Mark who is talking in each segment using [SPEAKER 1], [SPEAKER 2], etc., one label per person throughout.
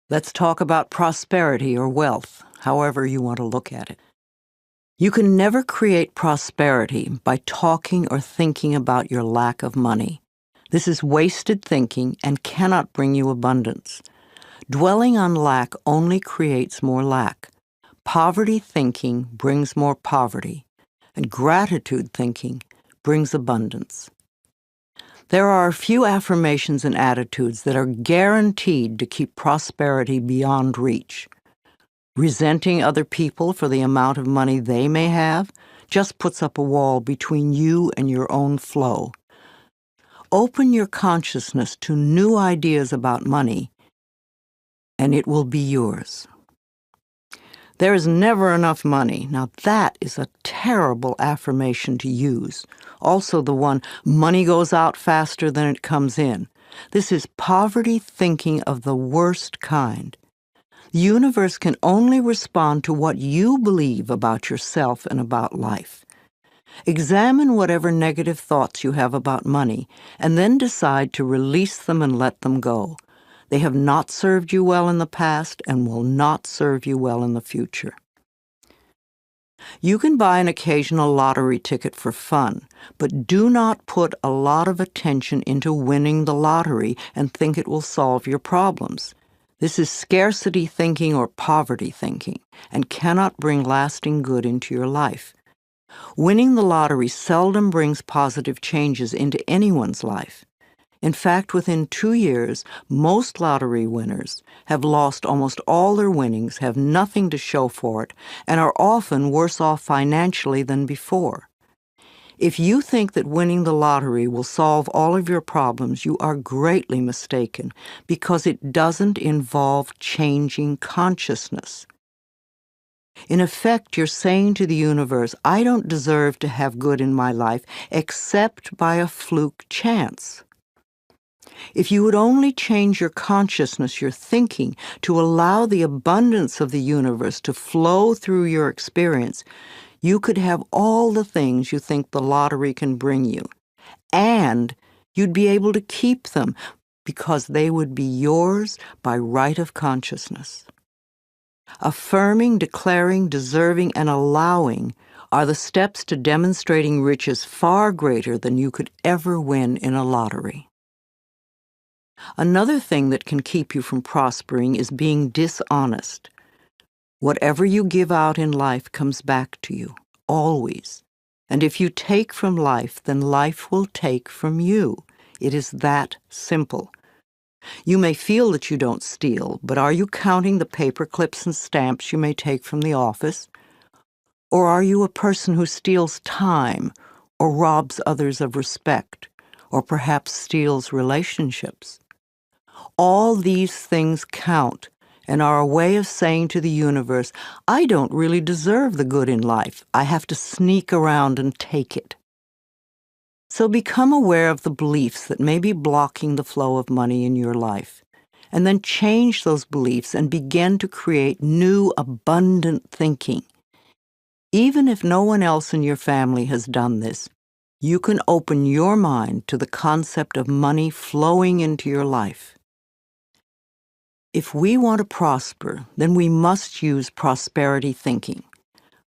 [SPEAKER 1] Let's talk about prosperity or wealth, however you want to look at it. You can never create prosperity by talking or thinking about your lack of money. This is wasted thinking and cannot bring you abundance. Dwelling on lack only creates more lack. Poverty thinking brings more poverty, and gratitude thinking brings abundance. There are a few affirmations and attitudes that are guaranteed to keep prosperity beyond reach. Resenting other people for the amount of money they may have just puts up a wall between you and your own flow. Open your consciousness to new ideas about money, and it will be yours. There is never enough money. Now that is a terrible affirmation to use. Also the one, money goes out faster than it comes in. This is poverty thinking of the worst kind. The universe can only respond to what you believe about yourself and about life. Examine whatever negative thoughts you have about money, and then decide to release them and let them go. They have not served you well in the past and will not serve you well in the future. You can buy an occasional lottery ticket for fun, but do not put a lot of attention into winning the lottery and think it will solve your problems. This is scarcity thinking or poverty thinking and cannot bring lasting good into your life. Winning the lottery seldom brings positive changes into anyone's life. In fact, within 2 years, most lottery winners have lost almost all their winnings, have nothing to show for it, and are often worse off financially than before. If you think that winning the lottery will solve all of your problems, you are greatly mistaken, because it doesn't involve changing consciousness. In effect, you're saying to the universe, I don't deserve to have good in my life except by a fluke chance. If you would only change your consciousness, your thinking, to allow the abundance of the universe to flow through your experience, you could have all the things you think the lottery can bring you. And you'd be able to keep them because they would be yours by right of consciousness. Affirming, declaring, deserving, and allowing are the steps to demonstrating riches far greater than you could ever win in a lottery. Another thing that can keep you from prospering is being dishonest. Whatever you give out in life comes back to you, always. And if you take from life, then life will take from you. It is that simple. You may feel that you don't steal, but are you counting the paper clips and stamps you may take from the office? Or are you a person who steals time, or robs others of respect, or perhaps steals relationships? All these things count and are a way of saying to the universe, I don't really deserve the good in life. I have to sneak around and take it. So become aware of the beliefs that may be blocking the flow of money in your life, and then change those beliefs and begin to create new, abundant thinking. Even if no one else in your family has done this, you can open your mind to the concept of money flowing into your life. If we want to prosper, then we must use prosperity thinking.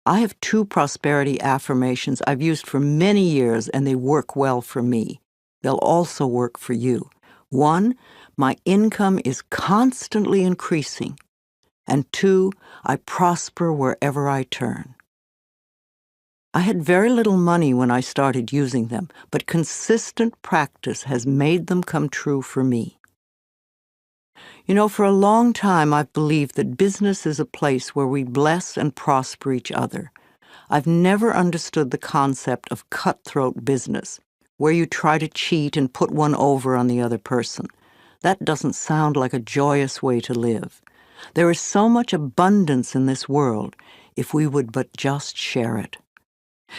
[SPEAKER 1] I have 2 prosperity affirmations I've used for many years, and they work well for me. They'll also work for you. 1, my income is constantly increasing. And 2, I prosper wherever I turn. I had very little money when I started using them, but consistent practice has made them come true for me. You know, for a long time I've believed that business is a place where we bless and prosper each other. I've never understood the concept of cutthroat business, where you try to cheat and put one over on the other person. That doesn't sound like a joyous way to live. There is so much abundance in this world if we would but just share it.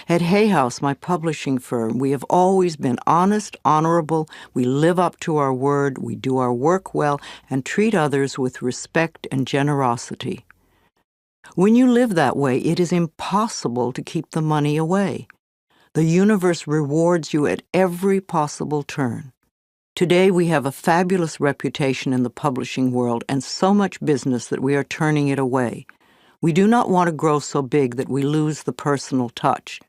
[SPEAKER 1] At Hay House, my publishing firm, we have always been honest, honorable, we live up to our word, we do our work well, and treat others with respect and generosity. When you live that way, it is impossible to keep the money away. The universe rewards you at every possible turn. Today we have a fabulous reputation in the publishing world and so much business that we are turning it away. We do not want to grow so big that we lose the personal touch.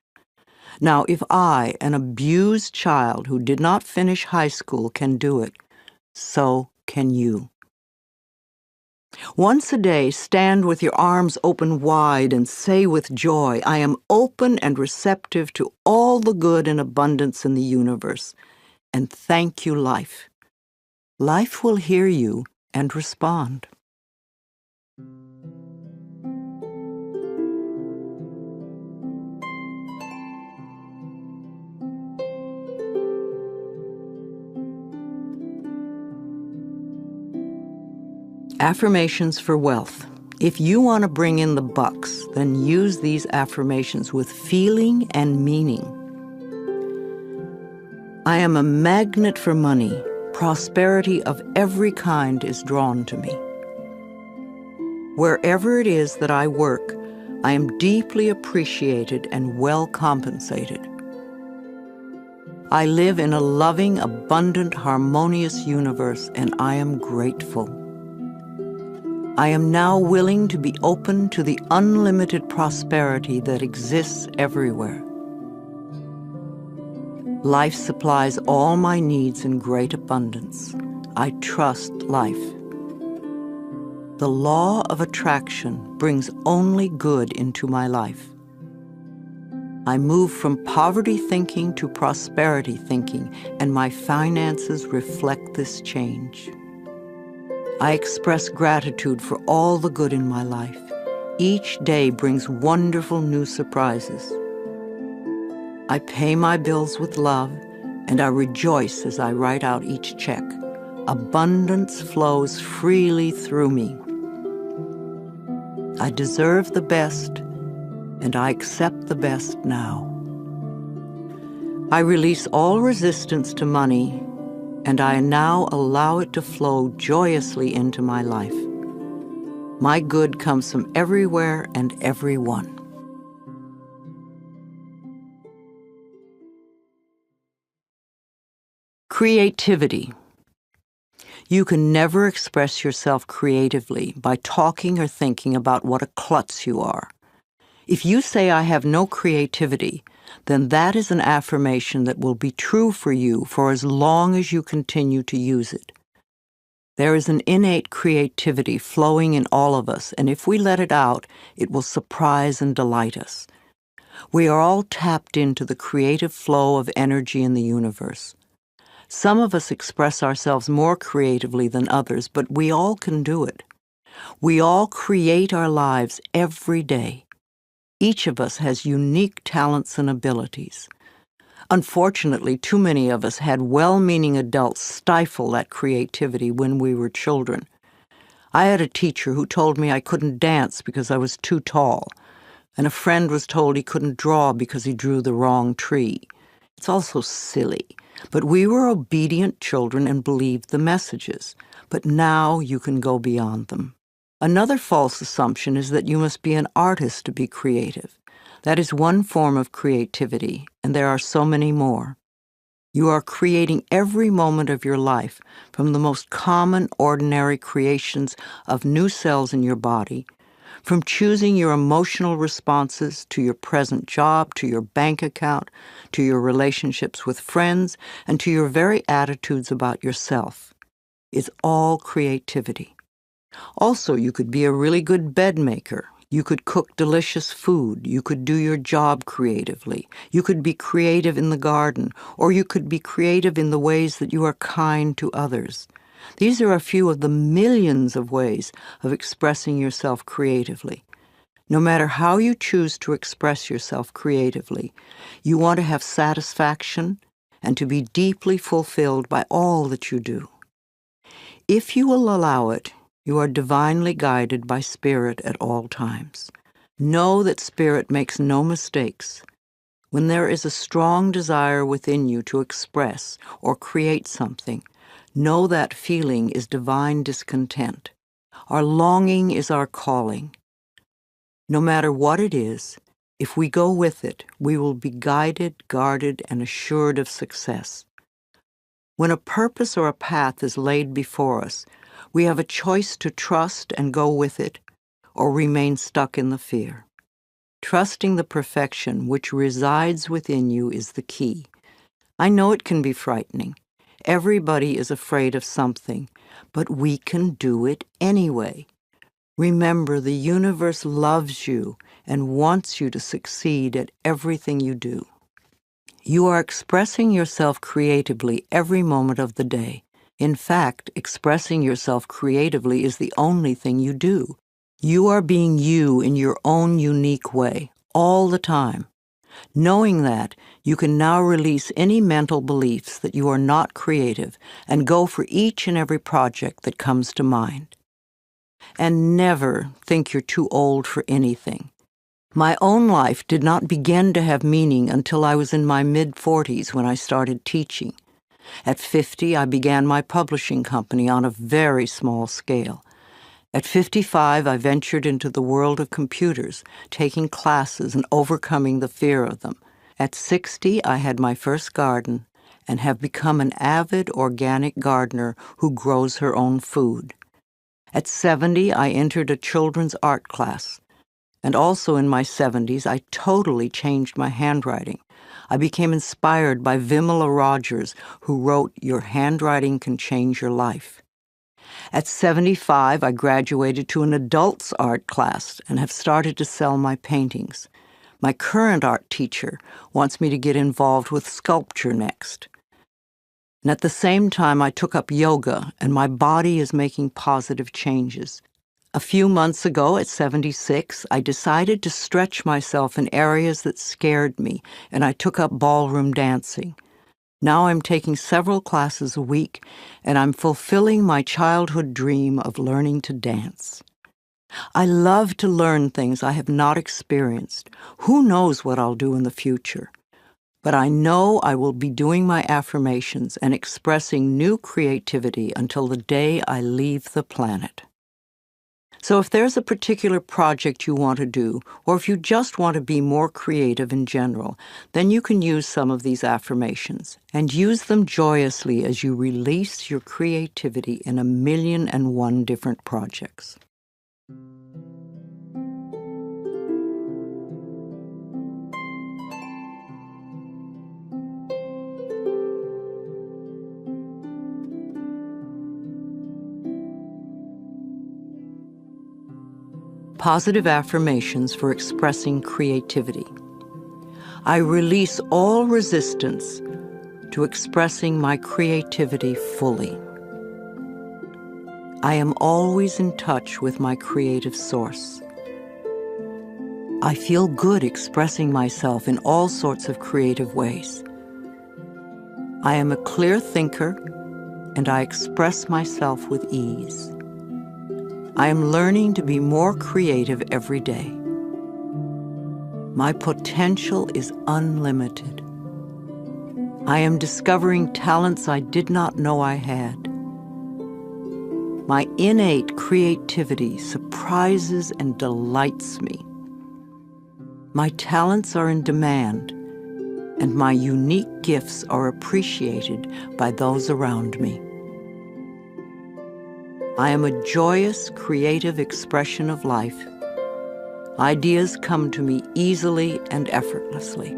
[SPEAKER 1] Now, if I, an abused child who did not finish high school, can do it, so can you. Once a day, stand with your arms open wide and say with joy, I am open and receptive to all the good and abundance in the universe. And thank you, life. Life will hear you and respond. Affirmations for wealth. If you want to bring in the bucks, then use these affirmations with feeling and meaning. I am a magnet for money. Prosperity of every kind is drawn to me. Wherever it is that I work, I am deeply appreciated and well compensated. I live in a loving, abundant, harmonious universe, and I am grateful. I am now willing to be open to the unlimited prosperity that exists everywhere. Life supplies all my needs in great abundance. I trust life. The law of attraction brings only good into my life. I move from poverty thinking to prosperity thinking, and my finances reflect this change. I express gratitude for all the good in my life. Each day brings wonderful new surprises. I pay my bills with love, and I rejoice as I write out each check. Abundance flows freely through me. I deserve the best, and I accept the best now. I release all resistance to money, and I now allow it to flow joyously into my life. My good comes from everywhere and everyone. Creativity. You can never express yourself creatively by talking or thinking about what a klutz you are. If you say, I have no creativity, then that is an affirmation that will be true for you for as long as you continue to use it. There is an innate creativity flowing in all of us, and if we let it out, it will surprise and delight us. We are all tapped into the creative flow of energy in the universe. Some of us express ourselves more creatively than others, but we all can do it. We all create our lives every day. Each of us has unique talents and abilities. Unfortunately, too many of us had well-meaning adults stifle that creativity when we were children. I had a teacher who told me I couldn't dance because I was too tall, and a friend was told he couldn't draw because he drew the wrong tree. It's also silly, but we were obedient children and believed the messages. But now you can go beyond them. Another false assumption is that you must be an artist to be creative. That is one form of creativity, and there are so many more. You are creating every moment of your life, from the most common, ordinary creations of new cells in your body, from choosing your emotional responses to your present job, to your bank account, to your relationships with friends, and to your very attitudes about yourself. It's all creativity. Also, you could be a really good bed maker. You could cook delicious food. You could do your job creatively. You could be creative in the garden, or you could be creative in the ways that you are kind to others. These are a few of the millions of ways of expressing yourself creatively. No matter how you choose to express yourself creatively, you want to have satisfaction and to be deeply fulfilled by all that you do. If you will allow it, you are divinely guided by Spirit at all times. Know that Spirit makes no mistakes. When there is a strong desire within you to express or create something, know that feeling is divine discontent. Our longing is our calling. No matter what it is, if we go with it, we will be guided, guarded, and assured of success. When a purpose or a path is laid before us, we have a choice to trust and go with it, or remain stuck in the fear. Trusting the perfection which resides within you is the key. I know it can be frightening. Everybody is afraid of something, but we can do it anyway. Remember, the universe loves you and wants you to succeed at everything you do. You are expressing yourself creatively every moment of the day. In fact, expressing yourself creatively is the only thing you do. You are being you in your own unique way, all the time. Knowing that, you can now release any mental beliefs that you are not creative and go for each and every project that comes to mind. And never think you're too old for anything. My own life did not begin to have meaning until I was in my mid-40s when I started teaching. At 50, I began my publishing company on a very small scale. At 55, I ventured into the world of computers, taking classes and overcoming the fear of them. At 60, I had my first garden and have become an avid organic gardener who grows her own food. At 70, I entered a children's art class. And also in my 70s, I totally changed my handwriting. I became inspired by Vimala Rogers, who wrote, "Your handwriting can change your life." At 75, I graduated to an adults art class and have started to sell my paintings. My current art teacher wants me to get involved with sculpture next. And at the same time, I took up yoga, and my body is making positive changes. A few months ago, at 76, I decided to stretch myself in areas that scared me, and I took up ballroom dancing. Now I'm taking several classes a week, and I'm fulfilling my childhood dream of learning to dance. I love to learn things I have not experienced. Who knows what I'll do in the future? But I know I will be doing my affirmations and expressing new creativity until the day I leave the planet. So if there's a particular project you want to do, or if you just want to be more creative in general, then you can use some of these affirmations, and use them joyously as you release your creativity in 1,000,001 different projects. Positive affirmations for expressing creativity. I release all resistance to expressing my creativity fully. I am always in touch with my creative source. I feel good expressing myself in all sorts of creative ways. I am a clear thinker, and I express myself with ease. I am learning to be more creative every day. My potential is unlimited. I am discovering talents I did not know I had. My innate creativity surprises and delights me. My talents are in demand, and my unique gifts are appreciated by those around me. I am a joyous, creative expression of life. Ideas come to me easily and effortlessly.